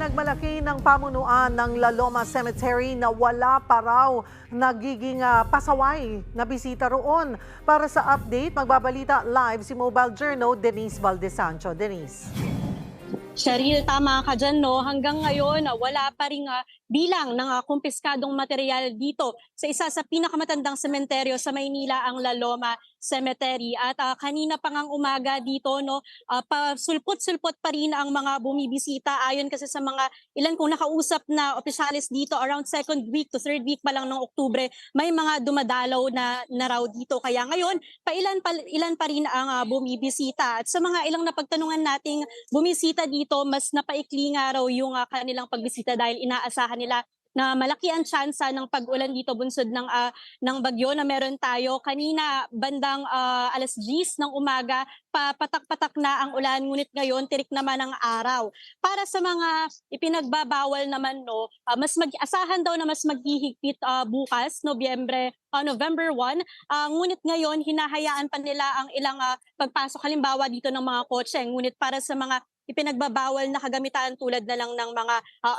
Ipinagmalaki ng pamunuan ng La Loma Cemetery na wala pa raw nagiging pasaway na bisita roon. Para sa update, magbabalita live si Mobile Journal Denise Valdesancho. Denise. Cheryl, tama ka dyan, no? Hanggang ngayon, wala pa rin bilang ng kumpiskadong material dito sa isa sa pinakamatandang sementeryo sa Maynila, ang La Loma Cemetery. At kanina pa ngang umaga dito, no, sulpot-sulpot pa rin ang mga bumibisita. Ayon kasi sa mga ilan kong nakausap na opisyalis dito, around second week to third week pa lang ng Oktubre, may mga dumadalaw na raw dito. Kaya ngayon, ilan pa rin ang bumibisita. At sa mga ilang napagtanungan nating bumisita dito, mas napaikli nga raw yung kanilang pagbisita dahil inaasahan nila na malaki ang tsansa ng pag-ulan dito bunsod ng bagyo na meron tayo. Kanina bandang alas 10 ng umaga, patak-patak na ang ulan, ngunit ngayon tirik naman ang araw. Para sa mga ipinagbabawal naman, no, asahan daw na mas maghihigpit bukas, November 1. Ngunit ngayon hinahayaan pa nila ang ilang pagpasok halimbawa dito ng mga kotse. Ngunit para sa mga ipinagbabawal na kagamitan tulad na lang ng mga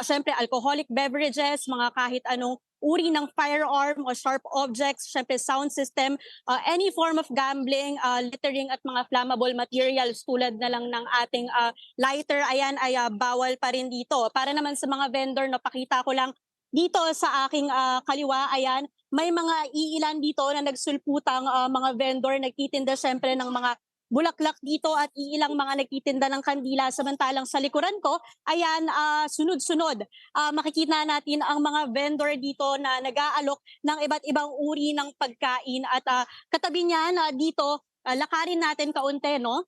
syempre alcoholic beverages, mga kahit anong uri ng firearm o sharp objects, syempre sound system, any form of gambling, littering at mga flammable materials tulad na lang ng ating lighter, ayan ay bawal pa rin dito. Para naman sa mga vendor, napakita ko lang dito sa aking kaliwa, ayan, may mga iilan dito na nagsulputang mga vendor, nagtitinda syempre ng mga bulaklak dito at iilang mga nagtitinda ng kandila. Samantalang sa likuran ko, ayan, sunod-sunod. Makikita natin ang mga vendor dito na nag-aalok ng iba't ibang uri ng pagkain. At katabi niyan, dito, lakarin natin kaunti, no?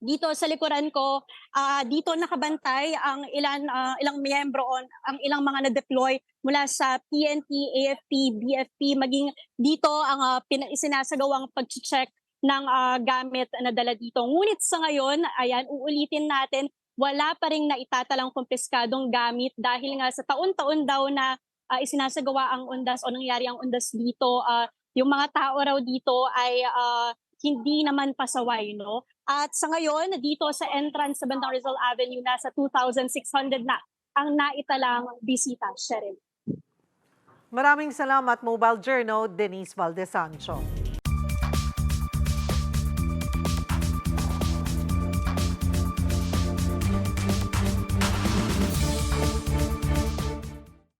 Dito sa likuran ko, dito nakabantay ang ilang miyembro ang ilang mga na-deploy mula sa PNP, AFP, BFP, maging dito ang isinasagawang pag-check ng gamit na dala dito. Ngunit sa ngayon, ayan, uulitin natin, wala pa ring naitatalang kumpiskadong gamit dahil nga sa taon-taon daw na isinasagawa ang undas o nangyari ang undas dito, yung mga tao raw dito ay hindi naman pasaway, no? At sa ngayon, dito sa entrance sa bandang Rizal Avenue, nasa 2,600 na ang naitalang bisita. Cheryl. Maraming salamat, Mobile Journal Denise Valdesancho.